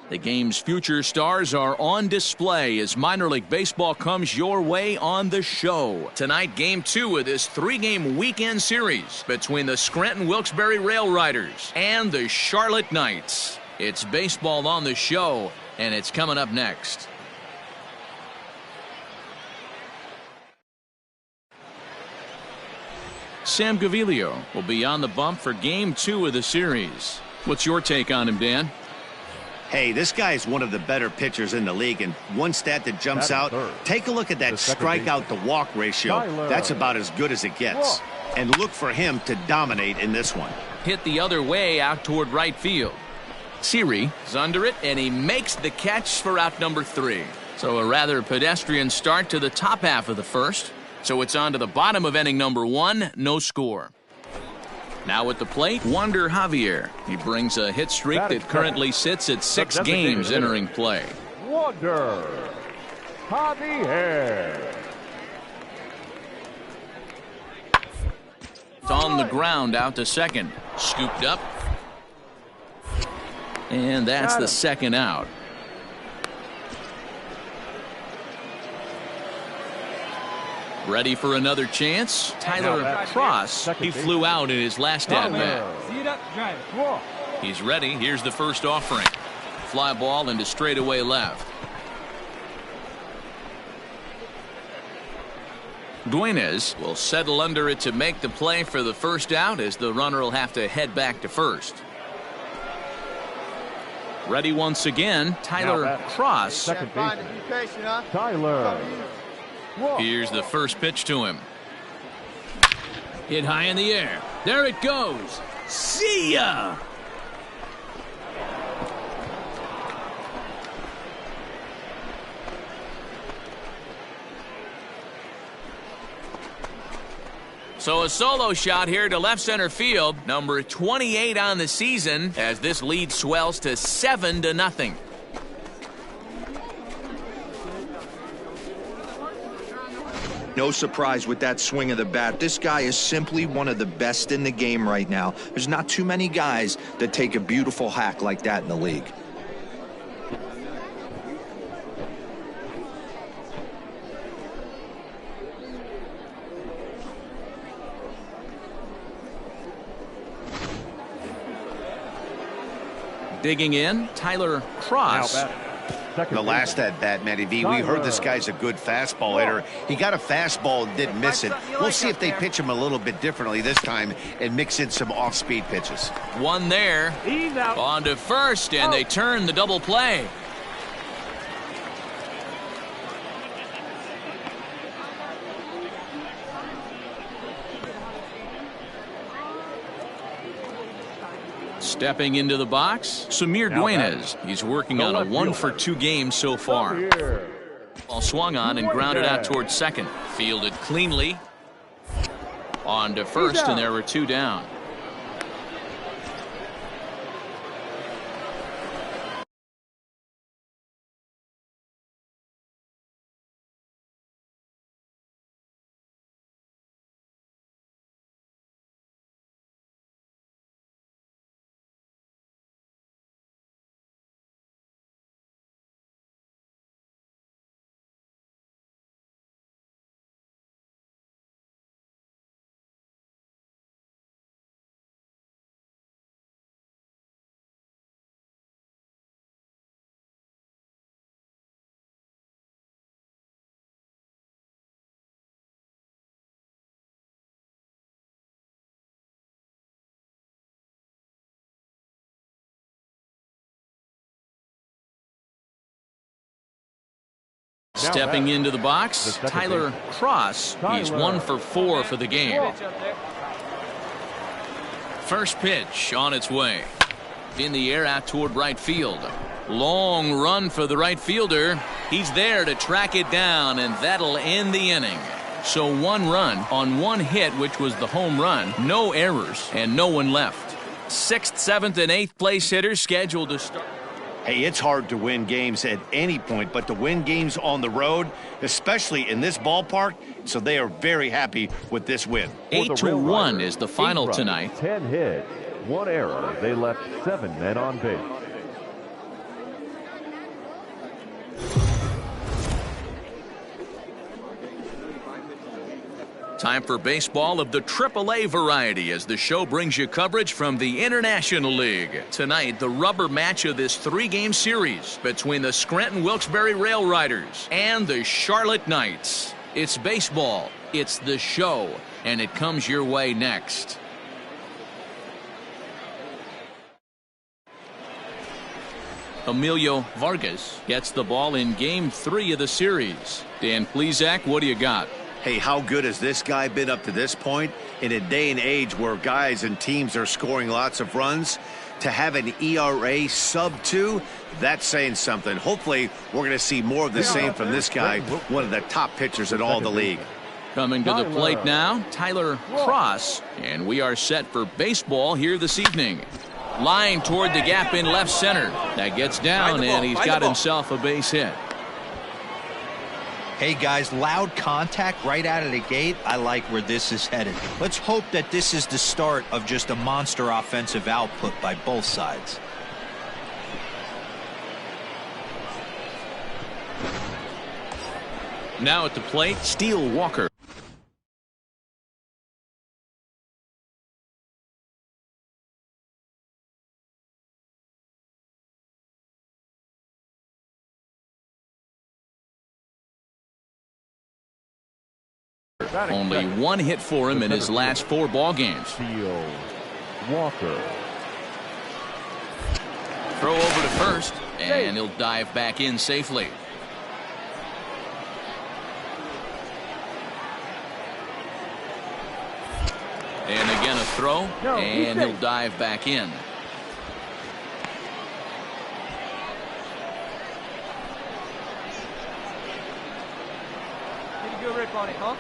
The game's future stars are on display as minor league baseball comes your way on the show. Tonight, Game 2 of this 3-game weekend series between the Scranton-Wilkes-Barre Rail Riders and the Charlotte Knights. It's baseball on the show, and it's coming up next. Sam Gaviglio will be on the bump for Game 2 of the series. What's your take on him, Dan? Hey, this guy is one of the better pitchers in the league, and one stat that jumps out, take a look at that strikeout to walk ratio. That's about as good as it gets. And look for him to dominate in this one. Hit the other way out toward right field. Siri is under it, and he makes the catch for out number 3. So a rather pedestrian start to the top half of the first. So it's on to the bottom of inning number 1, no score. Now at the plate, Wander Javier. He brings a hit streak that currently sits at 6 games entering play. Wander Javier. It's on the ground out to second. Scooped up. And that's the second out. Ready for another chance? Tyler Cross. He flew out in his last at-bat. He's ready. Here's the first offering. Fly ball into straightaway left. Dueñas will settle under it to make the play for the first out, as the runner will have to head back to first. Ready once again, Tyler Cross. Second baseman. Tyler. Here's the first pitch to him. Hit high in the air. There it goes. See ya! So a solo shot here to left center field. Number 28 on the season as this lead swells to 7-0. No surprise with that swing of the bat. This guy is simply one of the best in the game right now. There's not too many guys that take a beautiful hack like that in the league. Digging in, Tyler Cross. The last at-bat, Matty V, we heard this guy's a good fastball hitter. He got a fastball and didn't miss it. We'll see if they pitch him a little bit differently this time and mix in some off-speed pitches. One there. On to first, and they turn the double play. Stepping into the box, Samir Dueñas. He's working on a 1-for-2 game so far. Ball swung on and grounded out towards second. Fielded cleanly. On to first, and there were 2 down. Stepping into the box, Tyler Cross. He's 1-for-4 for the game. First pitch on its way. In the air out toward right field. Long run for the right fielder. He's there to track it down, and that'll end the inning. So 1 run on 1 hit, which was the home run. No errors, and no one left. 6th, 7th, and 8th place hitters scheduled to start. Hey, it's hard to win games at any point, but to win games on the road, especially in this ballpark, so they are very happy with this win. 8-1 is the final tonight. 10 hits, 1 error. They left 7 men on base. Time for baseball of the AAA variety as the show brings you coverage from the International League. Tonight, the rubber match of this 3-game series between the Scranton-Wilkes-Barre Rail Riders and the Charlotte Knights. It's baseball, it's the show, and it comes your way next. Emilio Vargas gets the ball in Game 3 of the series. Dan Plesac, what do you got? Hey, how good has this guy been up to this point? In a day and age where guys and teams are scoring lots of runs, to have an ERA sub-2, that's saying something. Hopefully, we're going to see more of the same from this guy, one of the top pitchers in all the league. Coming to the plate now, Tyler Cross, and we are set for baseball here this evening. Line toward the gap in left center. That gets down, and he's got himself a base hit. Hey guys, loud contact right out of the gate. I like where this is headed. Let's hope that this is the start of just a monster offensive output by both sides. Now at the plate, Steele Walker. Only one hit for him in his last 4 ball games. Steele Walker. Throw over to first, and he'll dive back in safely. And again a throw, and he'll dive back in. Pretty good rip on it, huh?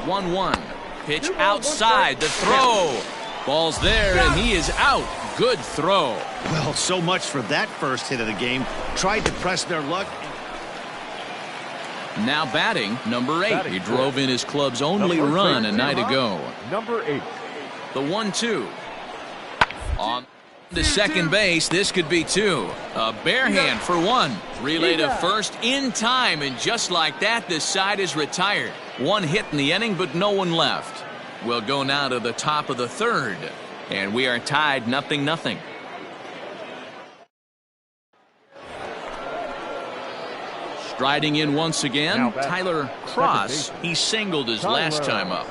1-1. Pitch outside the throw. Ball's there, and he is out. Good throw. Well, so much for that first hit of the game. Tried to press their luck. Now batting, number 8. He drove in his club's only run a night ago. Number 8. The 1-2. On to second base, this could be 2. A bare hand for 1. Relay to first in time, and just like that, this side is retired. 1 hit in the inning, but no one left. We'll go now to the top of the 3rd, and we are tied 0-0. Striding in once again, Tyler Cross. He singled his last time up.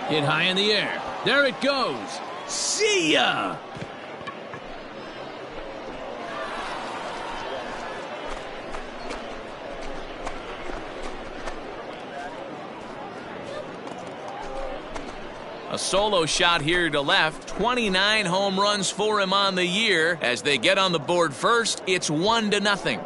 Hit high in the air. There it goes. See ya! A solo shot here to left. 29 home runs for him on the year. As they get on the board first, it's 1-0.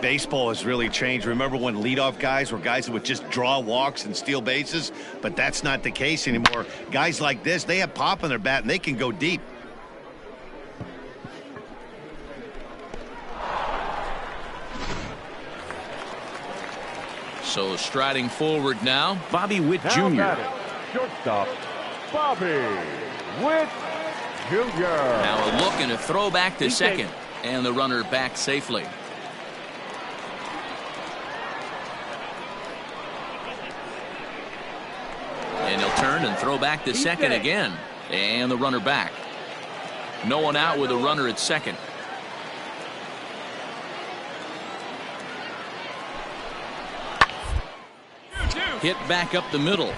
Baseball has really changed. Remember when leadoff guys were guys that would just draw walks and steal bases? But that's not the case anymore. Guys like this, they have pop in their bat and they can go deep. So striding forward now, Bobby Witt Jr. Shortstop, Bobby Witt Jr. Now a look and a throw back to second. And the runner back safely. And he'll turn and throw back to second again. And the runner back. No one out with a runner at second. Hit back up the middle.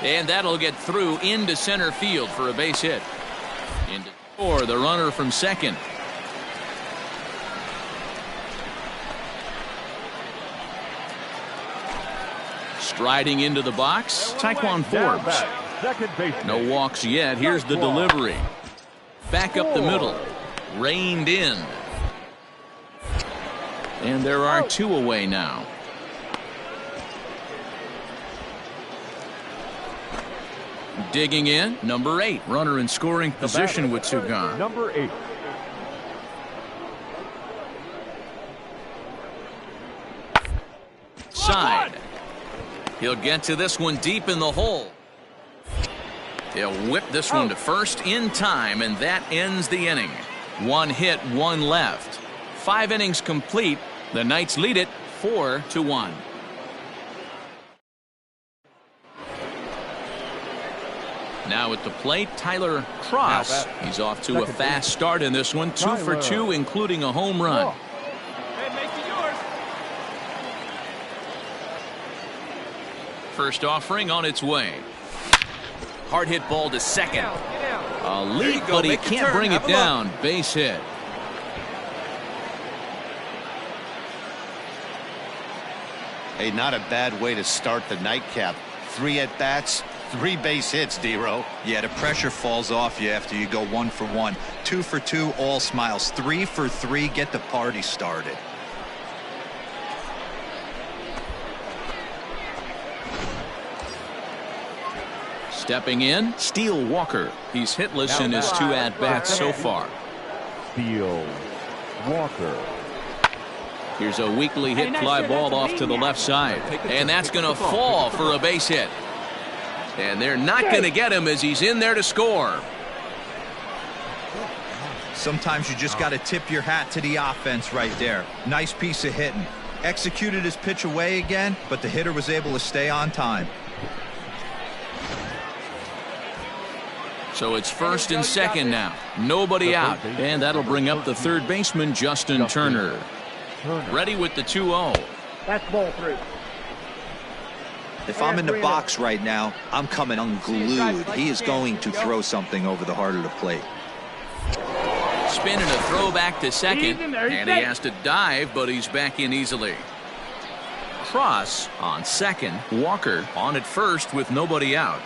And that'll get through into center field for a base hit. Into score the runner from second. Striding into the box, Taekwon Forbes. No walks yet. Here's the delivery. Back up the middle. Reined in. And there are two away now. Digging in, number 8. Runner in scoring position with two gone. Number 8. Side. He'll get to this one deep in the hole. He'll whip this one to first in time, and that ends the inning. One hit, one left. 5 innings complete. The Knights lead it 4-1. Now at the plate, Tyler Cross. He's off to a fast start in this one. 2 for 2, including a home run. First offering on its way. Hard hit ball to second. A leap, but he can't bring it down. Base hit. Hey, not a bad way to start the nightcap. 3 at-bats, 3 base hits, D-Row. Yeah, the pressure falls off you after you go 1 for 1. 2 for 2, all smiles. 3 for 3, get the party started. Stepping in, Steele Walker. He's hitless in his 2 at-bats so far. Steele Walker. Here's a weakly hit fly ball off to the left side. And that's going to fall for a base hit. And they're not going to get him as he's in there to score. Sometimes you just got to tip your hat to the offense right there. Nice piece of hitting. Executed his pitch away again, but the hitter was able to stay on time. So it's first and second now. Nobody out. And that'll bring up the third baseman, Justin Turner. Ready with the 2-0. That's ball 3. If I'm in the box right now, I'm coming unglued. He is going to throw something over the heart of the plate. Spinning a throw back to second. And he has to dive, but he's back in easily. Cross on second. Walker on at first with nobody out.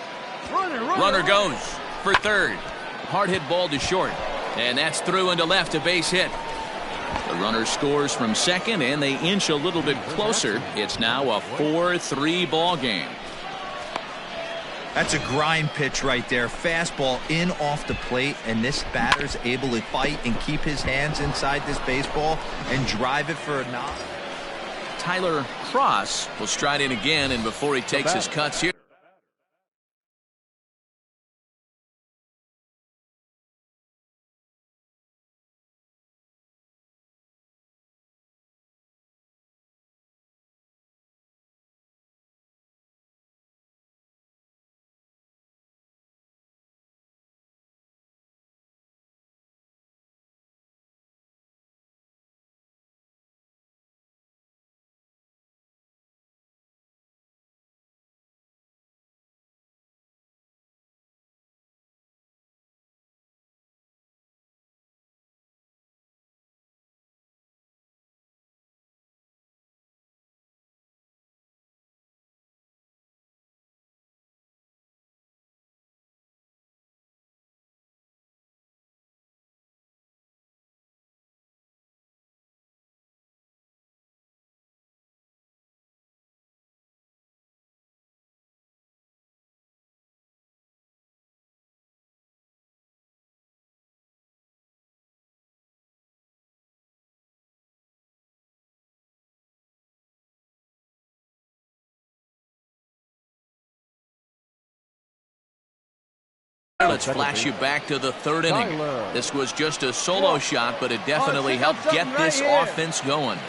Runner goes for third. Hard hit ball to short. And that's through into left, a base hit. The runner scores from second, and they inch a little bit closer. It's now a 4-3 ball game. That's a grind pitch right there. Fastball in off the plate, and this batter's able to fight and keep his hands inside this baseball and drive it for a knock. Tyler Cross will stride in again, and before he takes his cuts here. Let's flash you back to the third inning. This was just a solo shot, but it definitely helped get this offense going.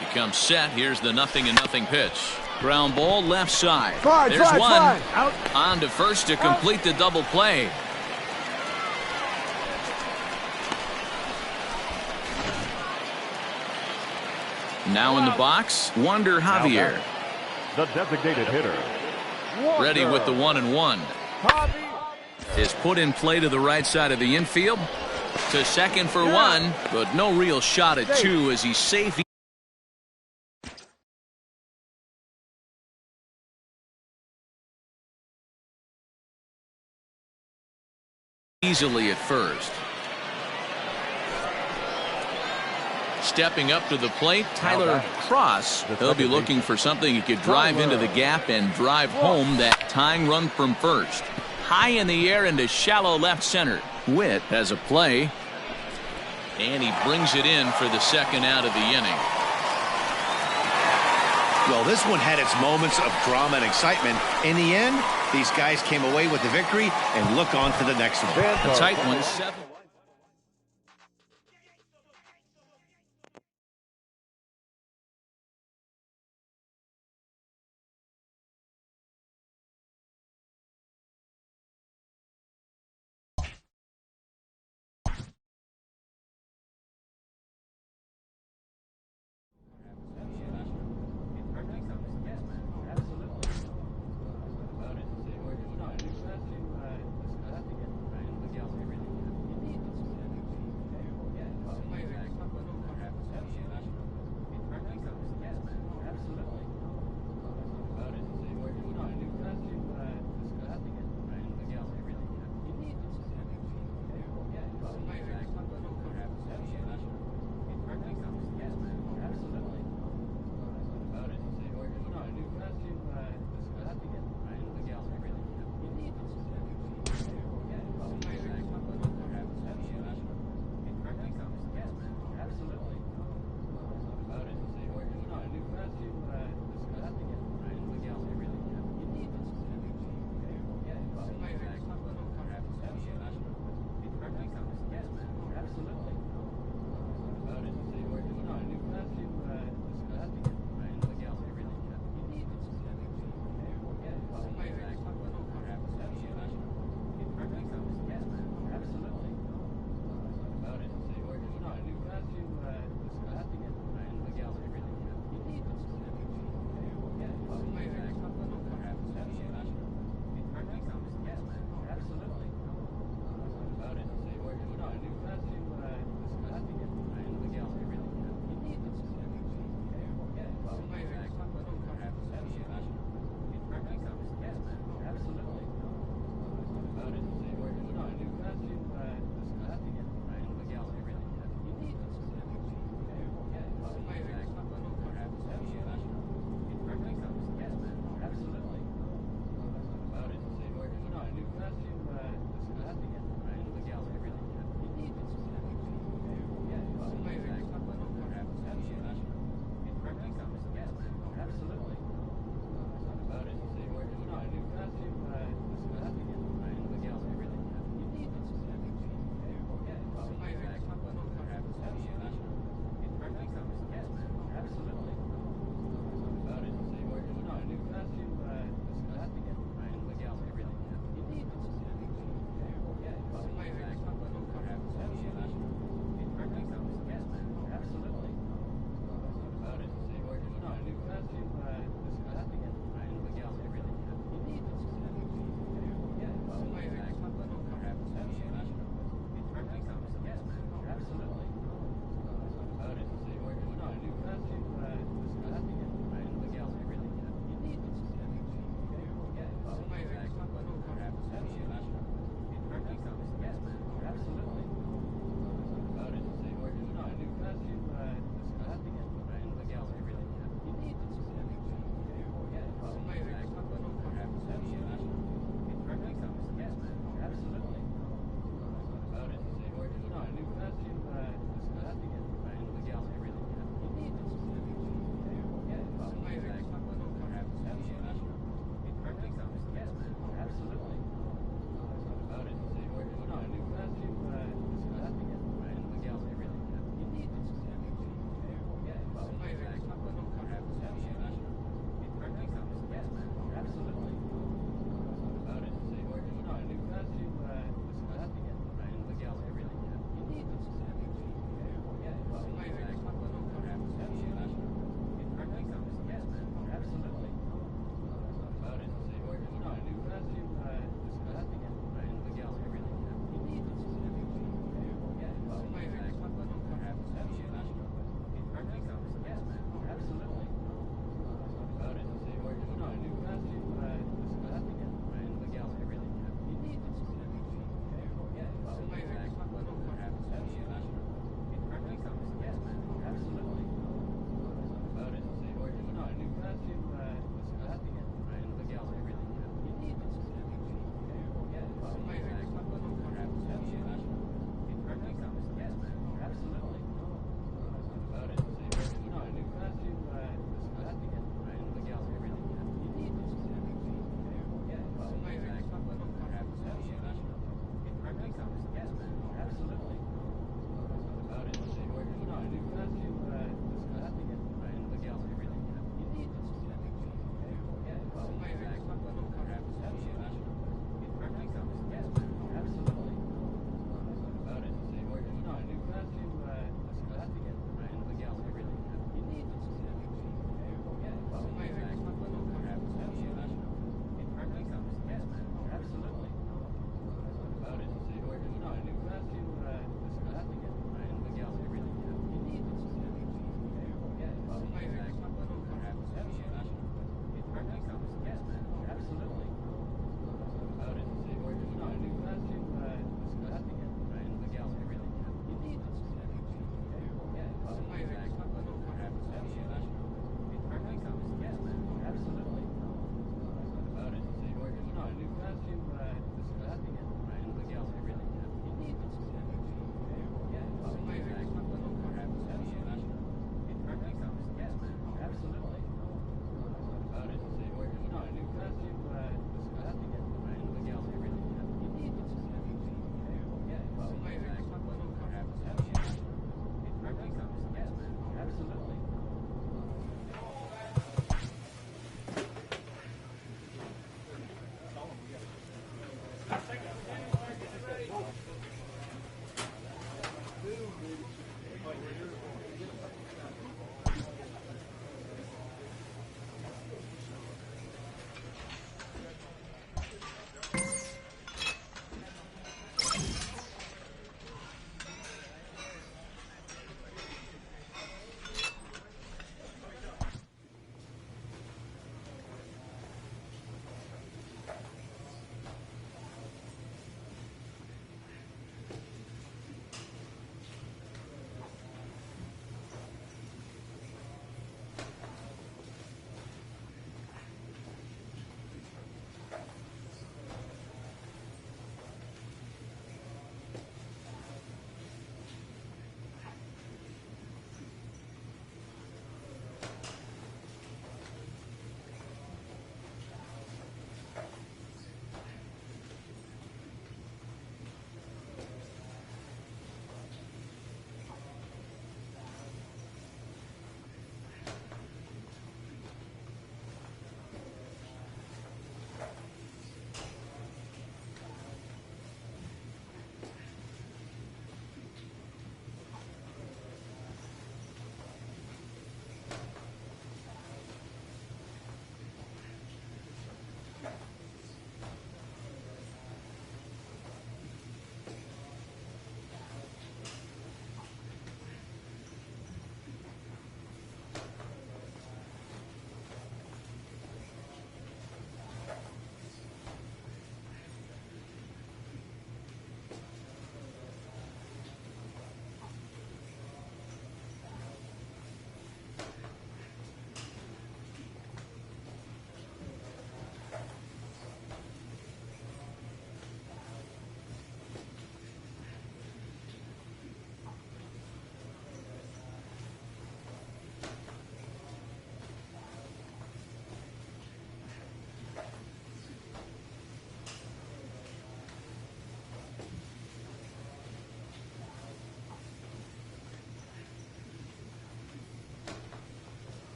He comes set. Here's the 0-0 pitch. Ground ball left side. There's one. On to first to complete the double play. Now in the box, Wander Javier. The designated hitter. Ready with the 1-1. Is put in play to the right side of the infield. To second for one, but no real shot at two as he's safe. Easily at first. Stepping up to the plate, Tyler Cross. He'll be looking for something he could drive into the gap and drive home that tying run from first. High in the air into shallow left center. Witt has a play. And he brings it in for the second out of the inning. Well, this one had its moments of drama and excitement. In the end, these guys came away with the victory and look on to the next one. A tight one, 7.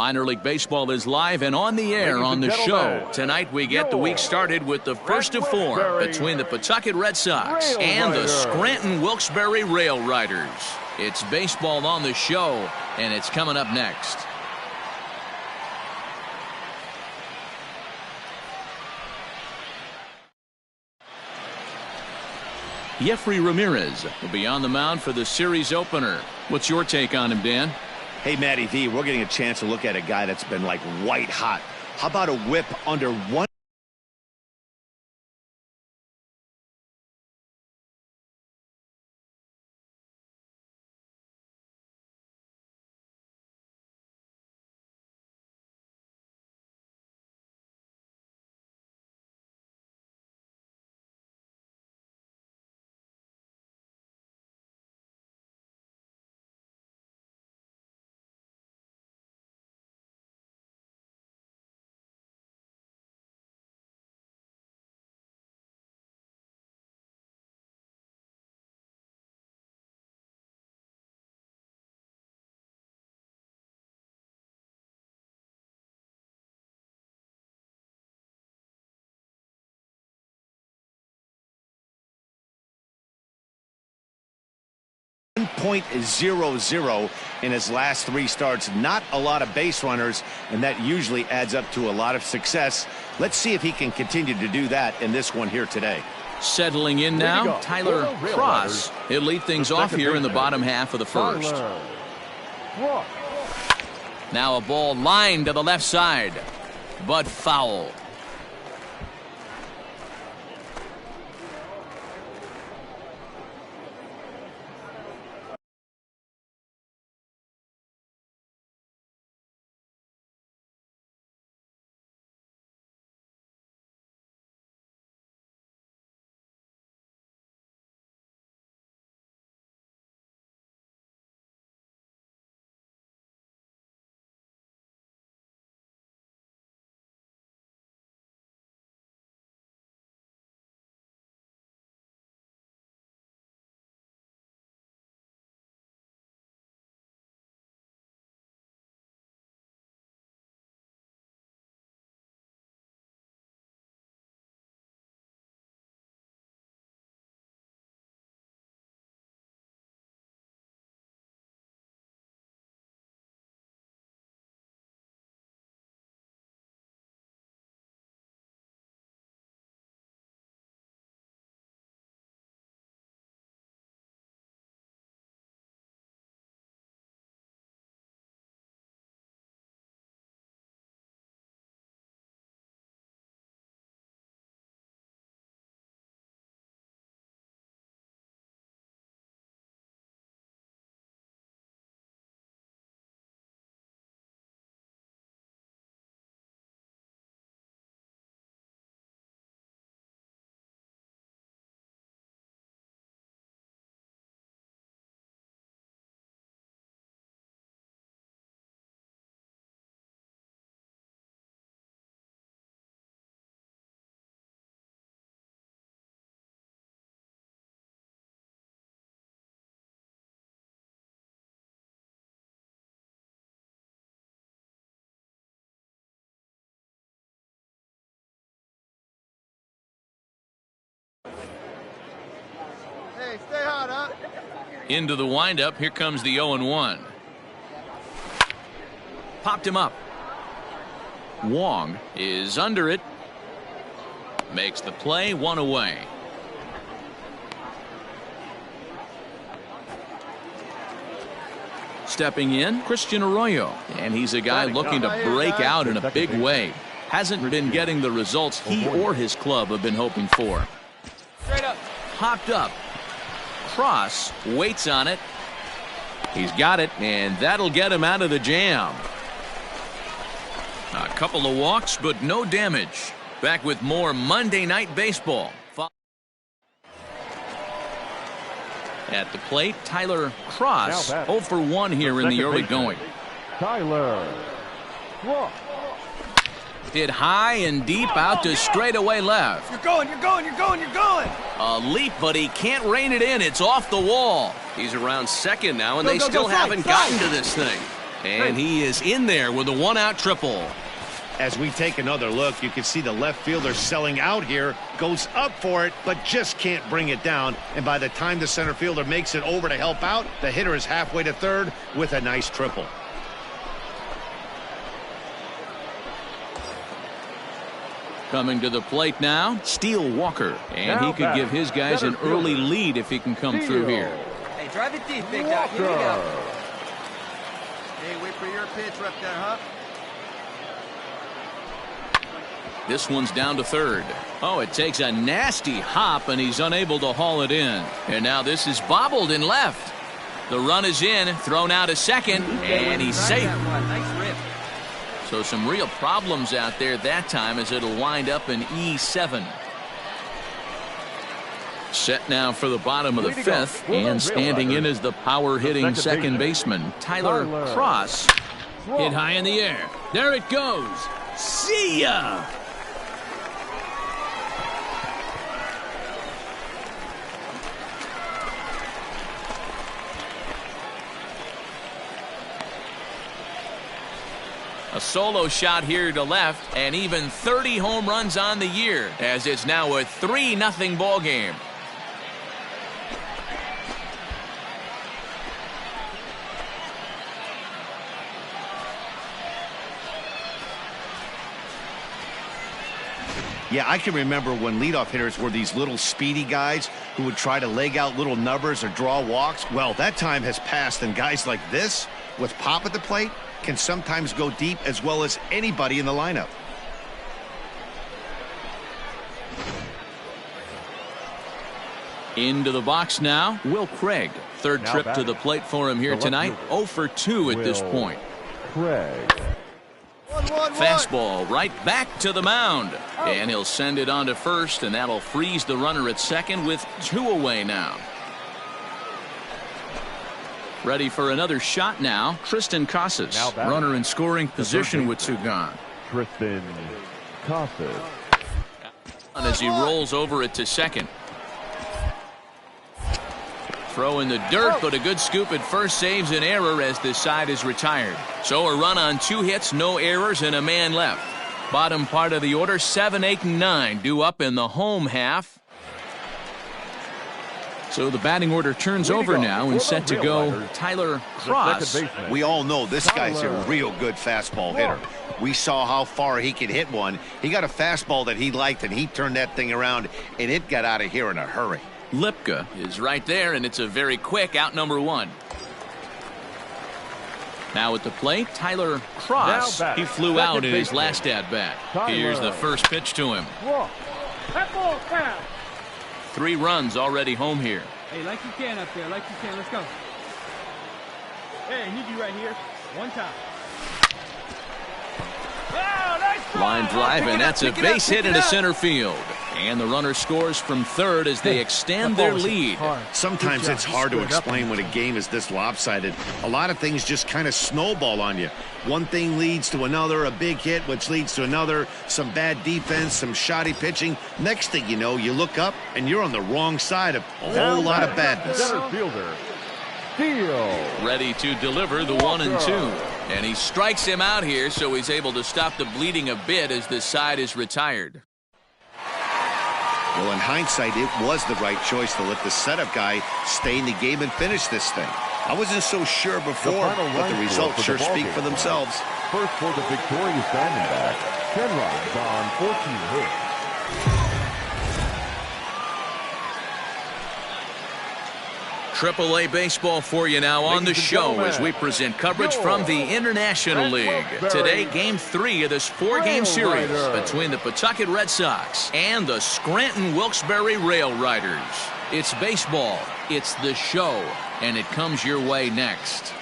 Minor League Baseball is live and on the air on the show. Tonight we get the week started with the first of four between the Pawtucket Red Sox and the Scranton Wilkes-Barre Rail Riders. It's baseball on the show, and it's coming up next. Jeffrey Ramirez will be on the mound for the series opener. What's your take on him, Dan? Hey, Matty V, we're getting a chance to look at a guy that's been like white hot. How about a whip under one? .00 in his last 3 starts. Not a lot of base runners, and that usually adds up to a lot of success. Let's see if he can continue to do that in this one here today. Settling in now, Tyler Cross. He'll lead things off here in the bottom half of the first. Now a ball lined to the left side, but foul. Hey, stay hot, huh? Into the windup, here comes the 0-1. Popped him up. Wong is under it. Makes the play, 1 away. Stepping in, Christian Arroyo. And he's a guy looking to break out in a big way. Hasn't been getting the results he or his club have been hoping for. Straight up. Hopped up. Cross waits on it. He's got it, and that'll get him out of the jam. A couple of walks, but no damage. Back with more Monday Night Baseball. At the plate, Tyler Cross, 0 for 1 here in the early going. Tyler Cross. Hit high and deep out to straightaway left. You're going, you're going, you're going, you're going. A leap, but he can't rein it in. It's off the wall. He's around second now, and they still haven't gotten to this thing. And he is in there with a one-out triple. As we take another look, you can see the left fielder selling out here, goes up for it, but just can't bring it down. And by the time the center fielder makes it over to help out, the hitter is halfway to third with a nice triple. Coming to the plate now, Steele Walker. And he could give his guys an early lead if he can come through here. Hey, drive it deep, big dog. Here we go. Hey, wait for your pitch right there, huh? This one's down to third. Oh, it takes a nasty hop, and he's unable to haul it in. And now this is bobbled in left. The run is in, thrown out a second, and he's safe. Nice rip. So some real problems out there that time as it'll wind up in E7. Set now for the bottom of the fifth, and standing in is the power-hitting second baseman, Tyler Cross. Hit high in the air. There it goes. See ya! A solo shot here to left, and even 30 home runs on the year, as it's now a 3-0 ball game. Yeah, I can remember when leadoff hitters were these little speedy guys who would try to leg out little numbers or draw walks. Well, that time has passed, and guys like this, with pop at the plate, can sometimes go deep as well as anybody in the lineup. Into the box now, Will Craig. Third trip to the plate for him here tonight. 0 for 2 at this point. Craig. Fastball right back to the mound. And he'll send it on to first, and that'll freeze the runner at second with 2 away now. Ready for another shot now, Tristan Casas. Runner in scoring position with 2 gone. Tristan Casas. As he rolls over it to second. Throw in the dirt, but a good scoop at first saves an error as this side is retired. So a run on 2 hits, no errors, and a man left. Bottom part of the order, 7, 8, and 9 due up in the home half. So the batting order turns over now and set to go Tyler Cross. We all know this guy's a real good fastball hitter. We saw how far he could hit one. He got a fastball that he liked, and he turned that thing around, and it got out of here in a hurry. Lipka is right there, and it's a very quick out number 1. Now at the plate, Tyler Cross. He flew out in his last at-bat. Here's the first pitch to him. 3 runs already home here. Hey, like you can up there, like you can. Let's go. Hey, I need you right here. One time. Oh, nice Line drive, and that's a base hit into center field. And the runner scores from third as they extend their lead. Sometimes it's hard to explain when a game is this lopsided. A lot of things just kind of snowball on you. One thing leads to another, a big hit, which leads to another, some bad defense, some shoddy pitching. Next thing you know, you look up, and you're on the wrong side of a whole lot of badness. Center fielder, Steele. Ready to deliver the 1 and 2. And he strikes him out here, so he's able to stop the bleeding a bit as this side is retired. Well, in hindsight, it was the right choice to let the setup guy stay in the game and finish this thing. I wasn't so sure before, but the results sure speak for themselves. First for the victorious Diamondback, 10 runs on 14 hits. AAA baseball for you now on the show as we present coverage from the International League. Today, Game 3 of this 4-game series between the Pawtucket Red Sox and the Scranton Wilkes-Barre Rail Riders. It's baseball, it's the show, and it comes your way next.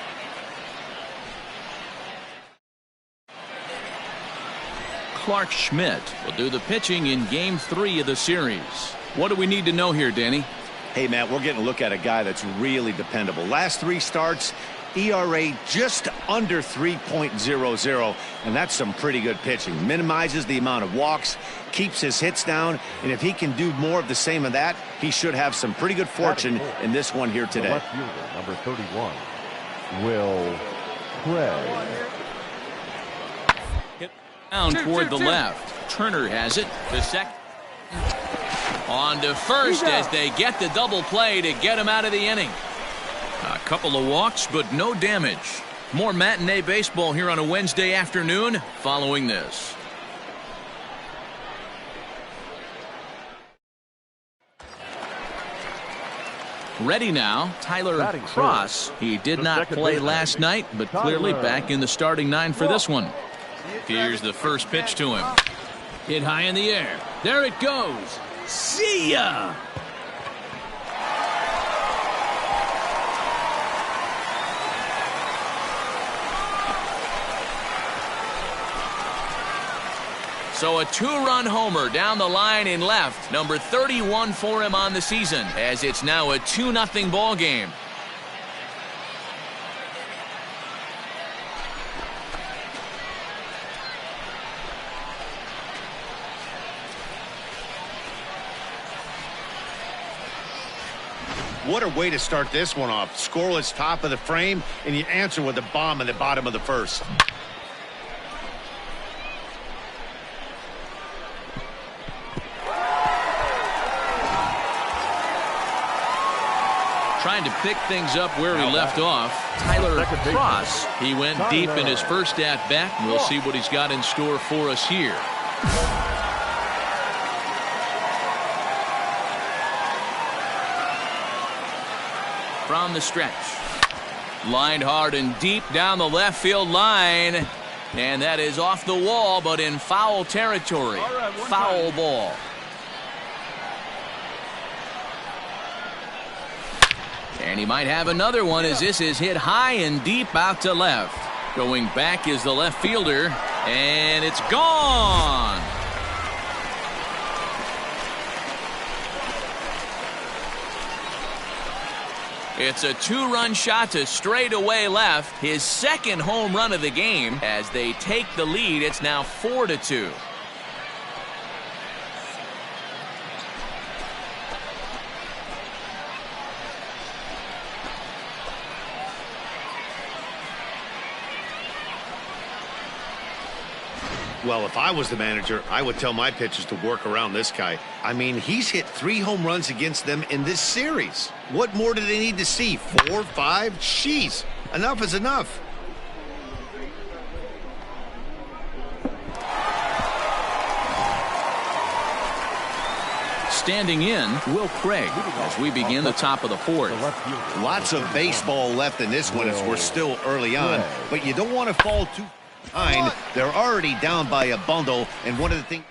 Clark Schmidt will do the pitching in Game 3 of the series. What do we need to know here, Danny? Hey, Matt, we're getting a look at a guy that's really dependable. Last 3 starts, ERA just under 3.00, and that's some pretty good pitching. Minimizes the amount of walks, keeps his hits down, and if he can do more of the same of that, he should have some pretty good fortune in this one here today. Left fielder, number 31, Will Craig. Hit down toward the left. Turner has it. The second. On to first as they get the double play to get him out of the inning. A couple of walks, but no damage. More matinee baseball here on a Wednesday afternoon following this. Ready now, Tyler Cross. He did not play last night, but clearly back in the starting nine for this one. Here's the first pitch to him. Hit high in the air. There it goes. See ya! So a two-run homer down the line in left. Number 31 for him on the season, as it's now a 2-0 ball game. What a way to start this one off. Scoreless top of the frame, and you answer with a bomb in the bottom of the first. Trying to pick things up where he left off. Tyler Cross. He went deep in his first at-bat. We'll see what he's got in store for us here. From the stretch. Lined hard and deep down the left field line. And that is off the wall, but in foul territory. Foul ball. And he might have another one as this is hit high and deep out to left. Going back is the left fielder, and it's gone. It's a two-run shot to straightaway left. His second home run of the game. As they take the lead, it's now 4-2. Well, if I was the manager, I would tell my pitchers to work around this guy. I mean, he's hit 3 home runs against them in this series. What more do they need to see? 4, 5? Jeez, enough is enough. Standing in, Will Craig, as we begin the top of the fourth. Lots of baseball left in this one as we're still early on, but you don't want to fall too behind. They're already down by a bundle, and one of the things,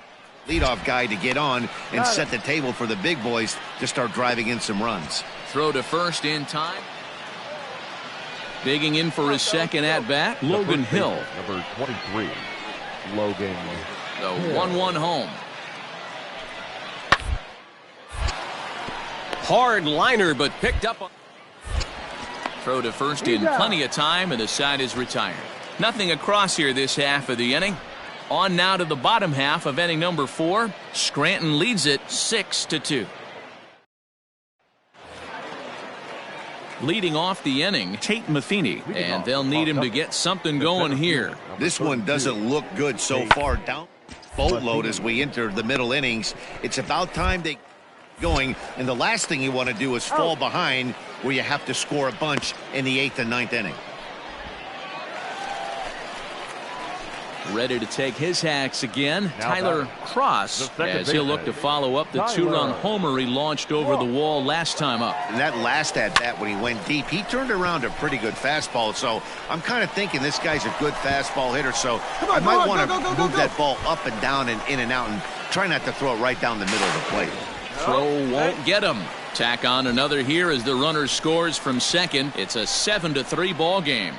leadoff guy to get on and set the table for the big boys to start driving in some runs. Throw to first in time. Digging in for his second at-bat, Logan Hill. Number 23, Logan. The 1-1 home. Hard liner, but picked up on. Throw to first in plenty of time, and the side is retired. Nothing across here this half of the inning. On now to the bottom half of inning number 4. Scranton leads it 6-2. Leading off the inning, Tate Matheny, and they'll need him to get something going here. This one doesn't look good so far. Down boatload as we enter the middle innings. It's about time they going, and the last thing you want to do is fall behind where you have to score a bunch in the 8th and 9th inning. Ready to take his hacks again, Tyler Cross, as he'll look to follow up the 2-run homer he launched over the wall last time up. And that last at-bat when he went deep, he turned around a pretty good fastball, so I'm kind of thinking this guy's a good fastball hitter, so I might want to move that ball up and down and in and out and try not to throw it right down the middle of the plate. Throw won't get him. Tack on another here as the runner scores from second. It's a 7-3 ball game.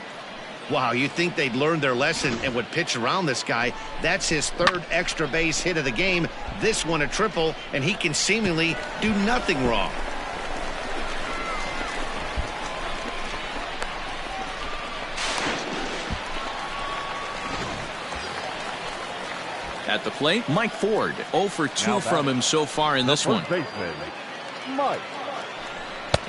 Wow, you think they'd learn their lesson and would pitch around this guy. That's his 3rd extra base hit of the game. This one a triple, and he can seemingly do nothing wrong. At the plate, Mike Ford. 0 for 2 from him so far in this one. Baseman, Mike.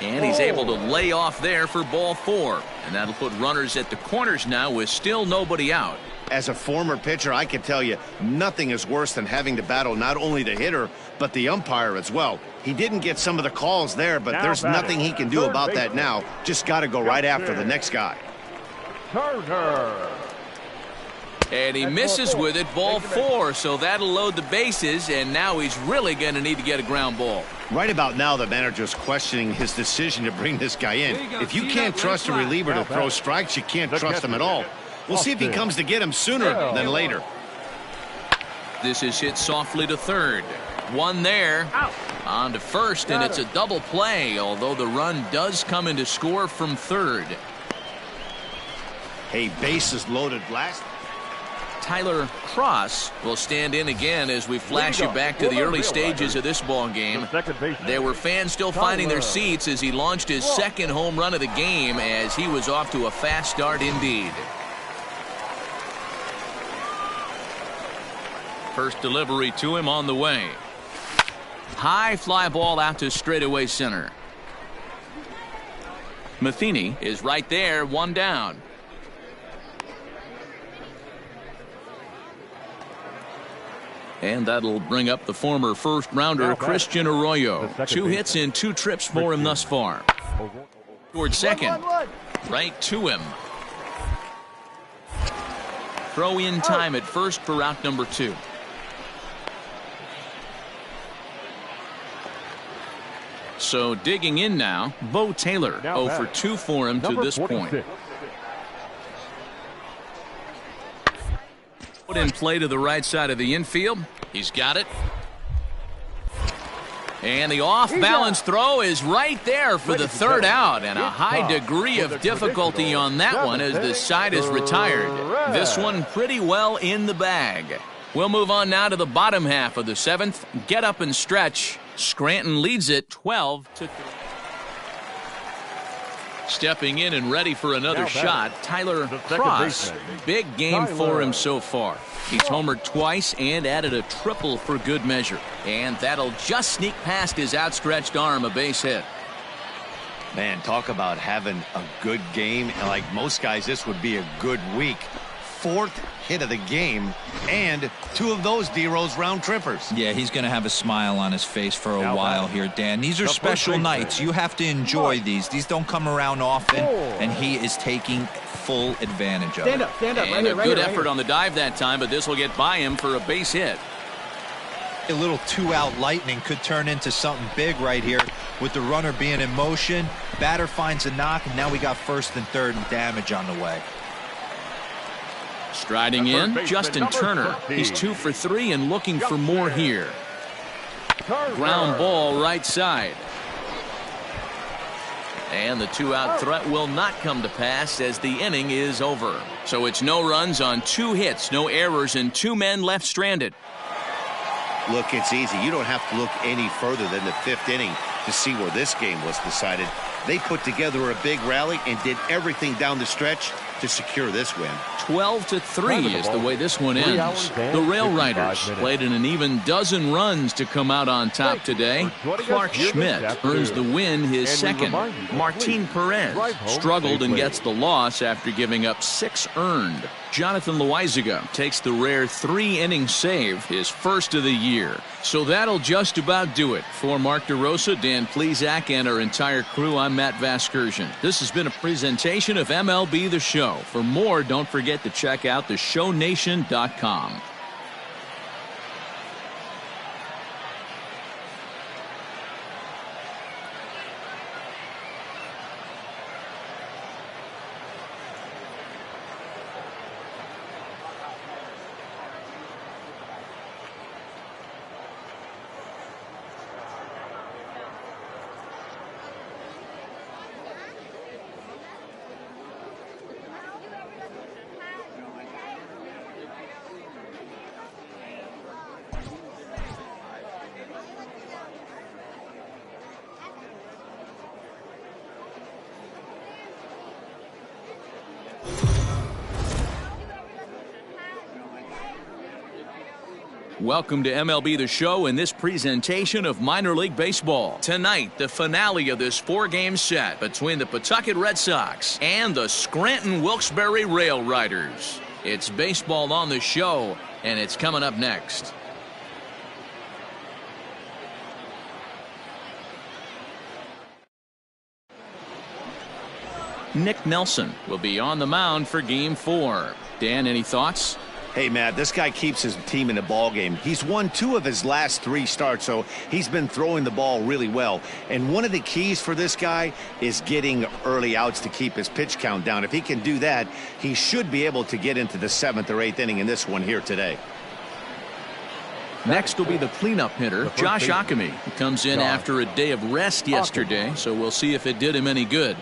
And he's able to lay off there for ball 4. And that'll put runners at the corners now with still nobody out. As a former pitcher, I can tell you nothing is worse than having to battle not only the hitter, but the umpire as well. He didn't get some of the calls there, but there's nothing he can do about that now. Just got to go right after the next guy. Turner. And he misses with it, ball 4, so that'll load the bases, and now he's really going to need to get a ground ball. Right about now, the manager's questioning his decision to bring this guy in. If you can't trust a reliever to throw strikes, you can't trust him at all. We'll see if he comes to get him sooner than later. This is hit softly to third. One there. On to first, and it's a double play, although the run does come into score from third. Hey, bases loaded last. Tyler Cross will stand in again as we flash you back to the early stages of this ball game. There were fans still finding their seats as he launched his second home run of the game, as he was off to a fast start indeed. First delivery to him on the way. High fly ball out to straightaway center. Matheny is right there, one down. And that'll bring up the former first-rounder Christian Arroyo. 2 hits and 2 trips for him thus far. Toward second. Right to him. Throw in time at first for out number 2. So digging in now, Bo Taylor. 0 for 2 for him to this point. Put in play to the right side of the infield. He's got it. And the off-balance throw is right there for the third out, and a high degree of difficulty on that one as the side is retired. This one pretty well in the bag. We'll move on now to the bottom half of the 7th. Get up and stretch. Scranton leads it 12-3. Stepping in and ready for another shot, Tyler Cross. Big game for him so far. He's homered twice and added a triple for good measure. And that'll just sneak past his outstretched arm, a base hit. Man, talk about having a good game. And like most guys, this would be a good week. 4th hit of the game, and 2 of those D-Rose round trippers. Yeah, he's going to have a smile on his face for a while here, Dan. These are special nights. You have to enjoy these. These don't come around often, and he is taking full advantage of it. Stand up. And a good effort on the dive that time, but this will get by him for a base hit. A little 2-out lightning could turn into something big right here with the runner being in motion. Batter finds a knock, and now we got first and third and damage on the way. Striding in, Justin Turner. He's 2 for 3 and looking for more here. Ground ball right side. And the 2-out threat will not come to pass as the inning is over. So it's no runs on 2 hits, no errors, and 2 men left stranded. Look, it's easy. You don't have to look any further than the 5th inning to see where this game was decided. They put together a big rally and did everything down the stretch to secure this win. 12-3 is the way this one ends. The Rail Riders played in an even dozen runs to come out on top today. Clark Schmidt earns the win, his second. Martin Perez struggled and gets the loss after giving up 6 earned. Jonathan Loizaga takes the rare 3-inning save, his first of the year. So that'll just about do it. For Mark DeRosa, Dan Plesac, and our entire crew, I'm Matt Vasgersian. This has been a presentation of MLB The Show. For more, don't forget to check out theshownation.com. Welcome to MLB The Show in this presentation of minor league baseball. Tonight, the finale of this 4-game set between the Pawtucket Red Sox and the Scranton Wilkes-Barre Rail Riders. It's baseball on the show, and it's coming up next. Nick Nelson will be on the mound for Game 4. Dan, any thoughts? Hey, Matt, this guy keeps his team in the ball game. He's won 2 of his last 3 starts, so he's been throwing the ball really well. And one of the keys for this guy is getting early outs to keep his pitch count down. If he can do that, he should be able to get into the 7th or 8th inning in this one here today. Next will be the cleanup hitter, Josh Ockamy. He comes in after a day of rest yesterday, so we'll see if it did him any good.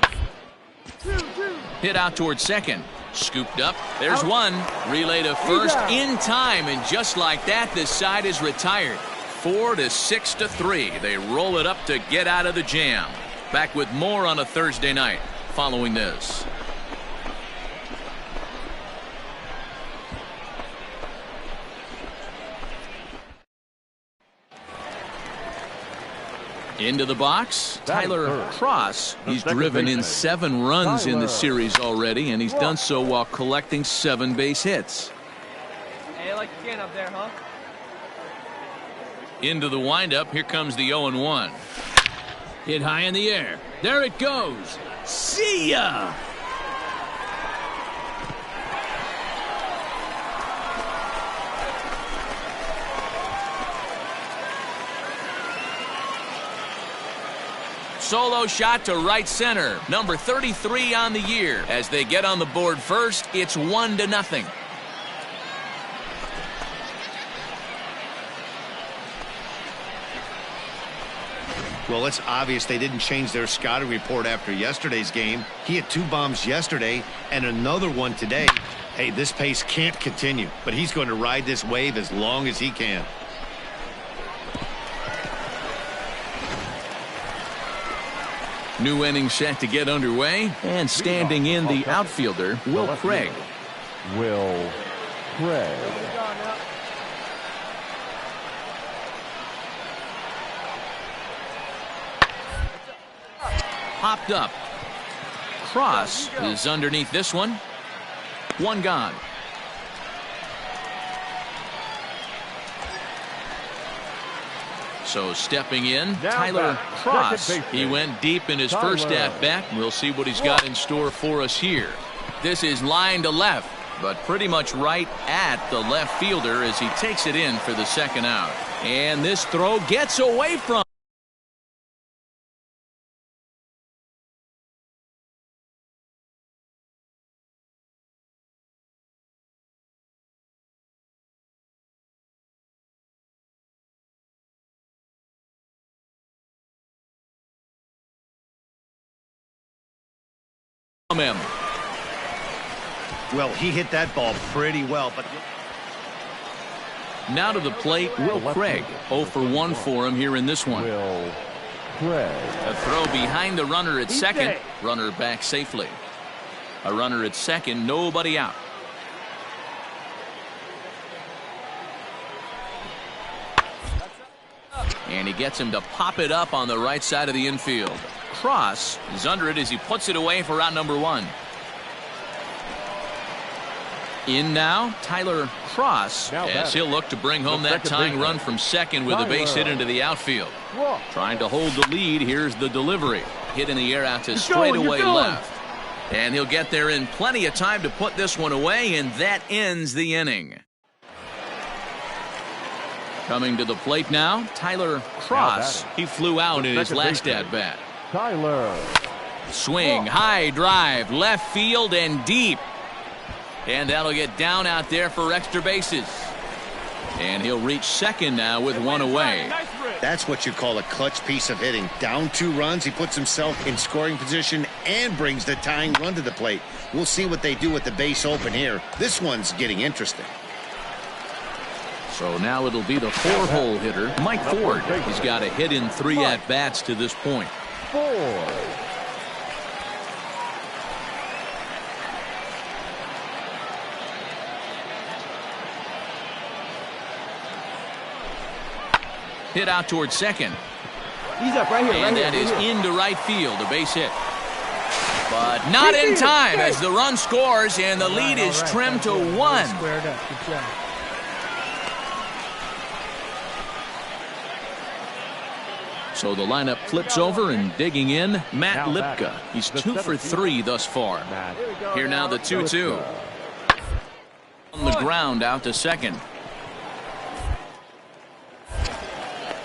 Hit out towards second. Scooped up. There's one. Relay to first in time, and just like that, this side is retired. 4-6-3. They roll it up to get out of the jam. Back with more on a Thursday night following this. Into the box, Tyler Cross. He's driven in 7 runs in the series already, and he's done so while collecting 7 base hits. Hey, I like your skin up there, huh? Into the windup, here comes the 0-1. Hit high in the air. There it goes. See ya! Solo shot to right center. Number 33 on the year. As they get on the board first, it's 1-0. Well, it's obvious they didn't change their scouting report after yesterday's game. He had 2 bombs yesterday and another one today. Hey, this pace can't continue, but he's going to ride this wave as long as he can. New inning set to get underway, and standing in the outfielder, Will Craig. Will Craig. Popped up. Cross is underneath this one. 1 gone. So stepping in, Tyler Cross. He went deep in his first at-bat. We'll see what he's got in store for us here. This is line to left, but pretty much right at the left fielder as he takes it in for the 2nd out. And this throw gets away from him. Well, he hit that ball pretty well, but now to the plate, Will Craig. 0 for 1 for him here in this one. Will Craig. A throw behind the runner at second. Runner back safely. A runner at second, nobody out. And he gets him to pop it up on the right side of the infield. Cross is under it as he puts it away for out number 1. In now, Tyler Cross, as he'll look to bring home that tying run from second with a base hit into the outfield. Trying to hold the lead. Here's the delivery. Hit in the air out to straightaway left. And he'll get there in plenty of time to put this one away, and that ends the inning. Coming to the plate now, Tyler Cross. He flew out in his last at-bat. Tyler. Swing, high drive, left field and deep. And that'll get down out there for extra bases. And he'll reach second now with 1 away. that's what you call a clutch piece of hitting. Down 2 runs, he puts himself in scoring position and brings the tying run to the plate. We'll see what they do with the base open here. This one's getting interesting. So now it'll be the 4-hole hitter, Mike Ford. He's got a hit in 3 at-bats to this point. Ford. Hit out towards second. He's up right here. And that is into right field, a base hit. But not in time as the run scores and the lead is trimmed to 1. Squared up. Good job. So the lineup flips over and digging in, Matt Lipka. He's 2 for 3 thus far. Here now the 2-2. On the ground out to second.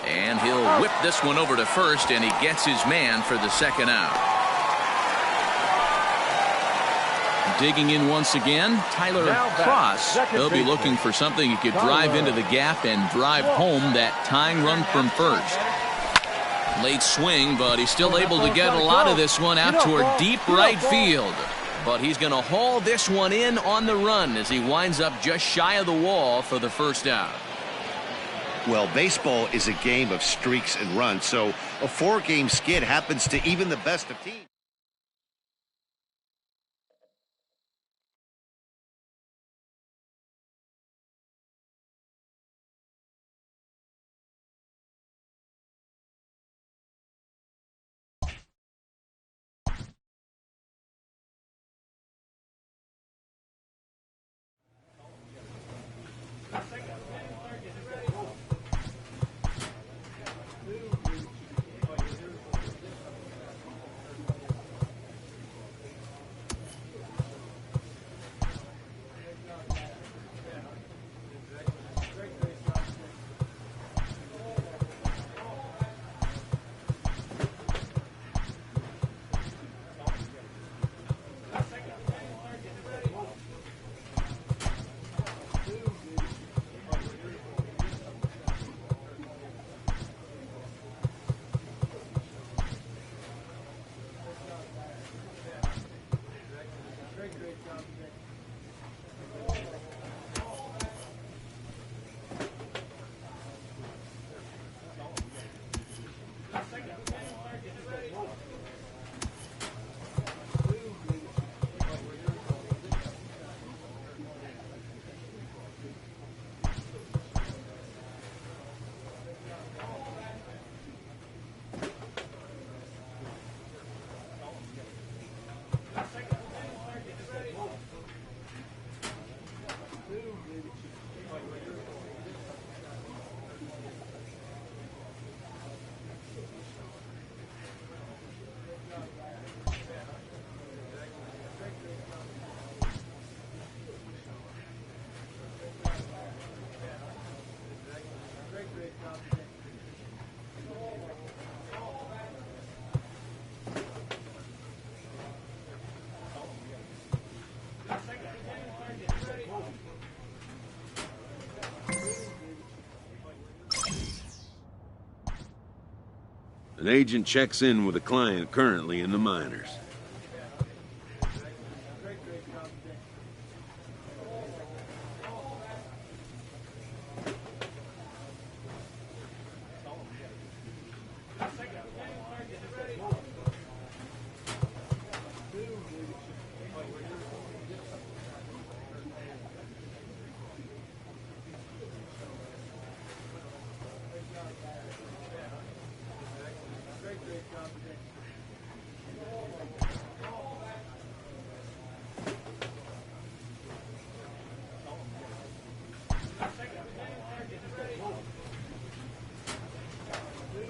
And he'll whip this one over to first, and he gets his man for the second out. Digging in once again, Tyler Cross. He'll be looking for something he could drive into the gap and drive home that tying run from first. Late swing, but he's still able to get a lot of this one out toward deep right field. But he's going to haul this one in on the run as he winds up just shy of the wall for the first out. Well, baseball is a game of streaks and runs, so a 4-game skid happens to even the best of teams. An agent checks in with a client currently in the minors.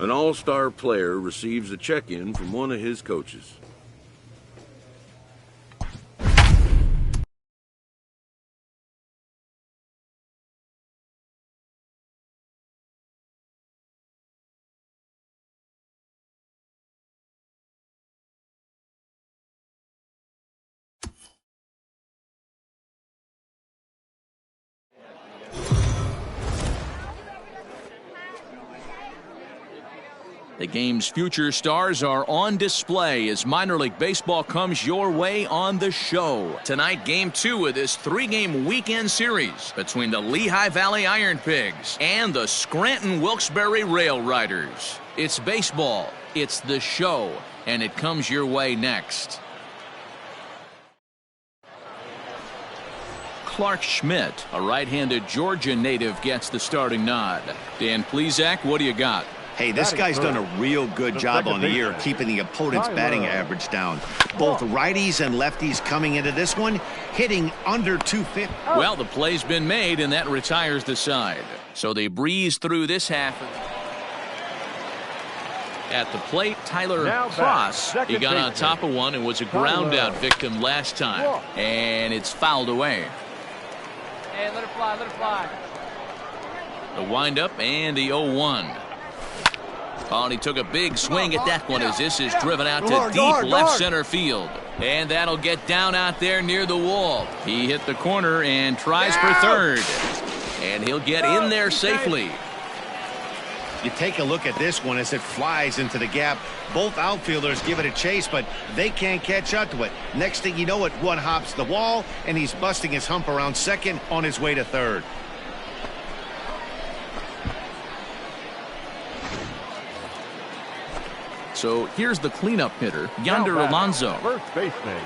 An all-star player receives a check-in from one of his coaches. The game's future stars are on display as minor league baseball comes your way on the show. Tonight, game 2 of this 3-game weekend series between the Lehigh Valley Iron Pigs and the Scranton Wilkes-Barre Rail Riders. It's baseball, it's the show, and it comes your way next. Clark Schmidt, a right-handed Georgia native, gets the starting nod. Dan Plesac, what do you got? Hey, this guy's done a real good job on the year keeping the opponent's batting average down. Both righties and lefties coming into this one hitting under 250. Well, the play's been made, and that retires the side. So they breeze through this half. At the plate, Tyler Cross. He got on top of one and was a ground-out victim last time. And it's fouled away. Hey, let it fly, let it fly. The windup and the 0-1. Oh, and he took a big swing at that one as this is driven out to deep left center field. And that'll get down out there near the wall. He hit the corner and tries for third. And he'll get in there safely. You take a look at this one as it flies into the gap. Both outfielders give it a chase, but they can't catch up to it. Next thing you know it, one hops the wall, and he's busting his hump around second on his way to third. So here's the cleanup hitter, Yonder Alonso. First baseman,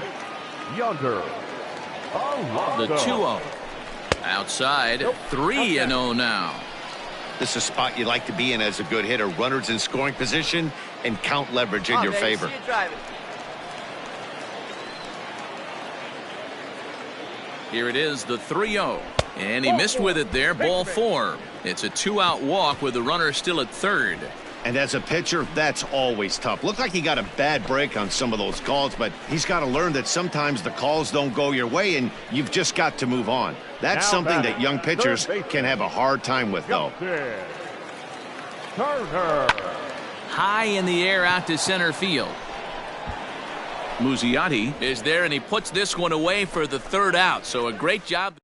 Yonder Alonso. The 2-0. Outside, 3-0 now. This is a spot you like to be in as a good hitter. Runners in scoring position and count leverage in your favor. Here it is, the 3-0. And he missed with it there, ball 4. It's a 2-out walk with the runner still at third. And as a pitcher, that's always tough. Looked like he got a bad break on some of those calls, but he's got to learn that sometimes the calls don't go your way, and you've just got to move on. That's something that young pitchers can have a hard time with, though. Turner. High in the air out to center field. Muzziotti is there, and he puts this one away for the third out. So a great job.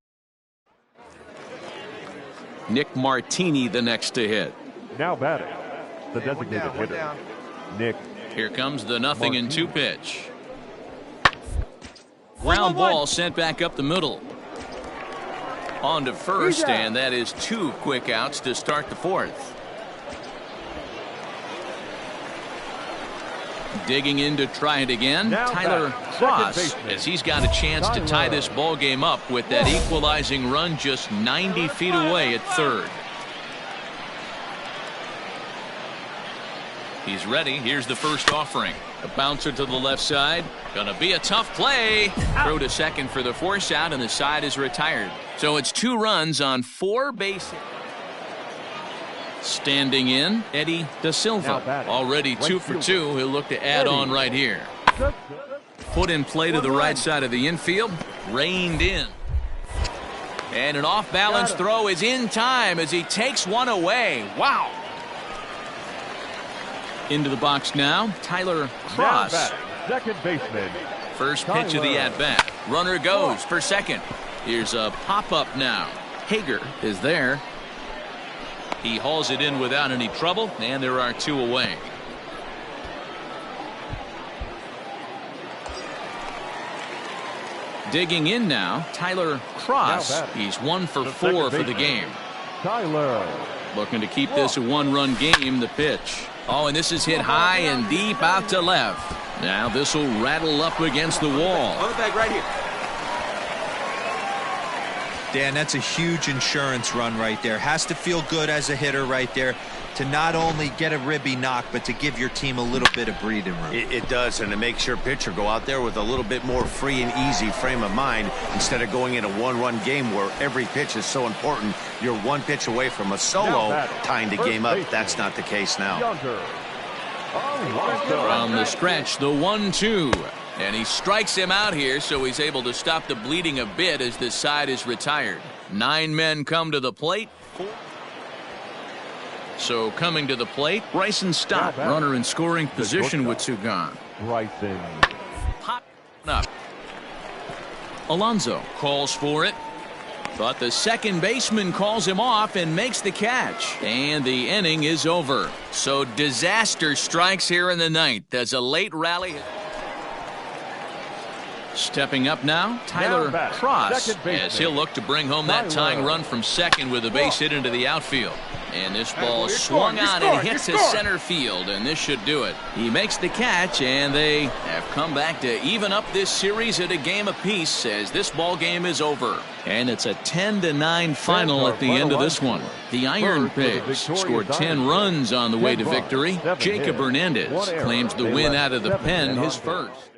Nick Martini the next to hit. Now batting, the designated hitter, Nick. Here comes the 0-2 pitch. Ground ball sent back up the middle. On to first, and that is 2 quick outs to start the 4th. Digging in to try it again, Tyler Cross, as he's got a chance to tie this ball game up with that equalizing run just 90 feet away at third. He's ready. Here's the first offering. A bouncer to the left side. Gonna be a tough play. Throw to second for the force out, and the side is retired. So it's 2 runs on 4 bases. Standing in, Eddie Da Silva. Already 2 for 2. He'll look to add on right here. Put in play to the right side of the infield. Reined in. And an off-balance throw is in time as he takes one away. Wow. Into the box now, Tyler Cross. Second baseman. First pitch of the at-bat. Runner goes for second. Here's a pop-up now. Hager is there. He hauls it in without any trouble, and there are 2 away. Digging in now, Tyler Cross. He's 1 for 4 for the game. Tyler. Looking to keep this a 1-run game, the pitch. Oh, and this is hit high and deep out to left. Now this will rattle up against the wall. On the bag right here. Dan, that's a huge insurance run right there. Has to feel good as a hitter right there to not only get a ribby knock, but to give your team a little bit of breathing room. It does, and it makes your pitcher go out there with a little bit more free and easy frame of mind instead of going in a 1-run game where every pitch is so important. You're 1 pitch away from a solo, tying the game up. That's not the case now. From the stretch, the 1-2. And he strikes him out here, so he's able to stop the bleeding a bit as this side is retired. 9 men come to the plate. 4. So coming to the plate, Bryson Stott, runner in scoring position with 2 gone. Bryson. Pop up. Alonso calls for it. But the second baseman calls him off and makes the catch. And the inning is over. So disaster strikes here in the 9th as a late rally. Stepping up now, Tyler Cross, as he'll look to bring home that tying run from second with a base hit into the outfield. And this ball swung on and hits to center field, and this should do it. He makes the catch, and they have come back to even up this series at a game apiece as this ball game is over. And it's a 10-9 final at the end of this one. The Iron Pigs scored 10 runs on the way to victory. Jacob Hernandez claims the win out of the pen, his first.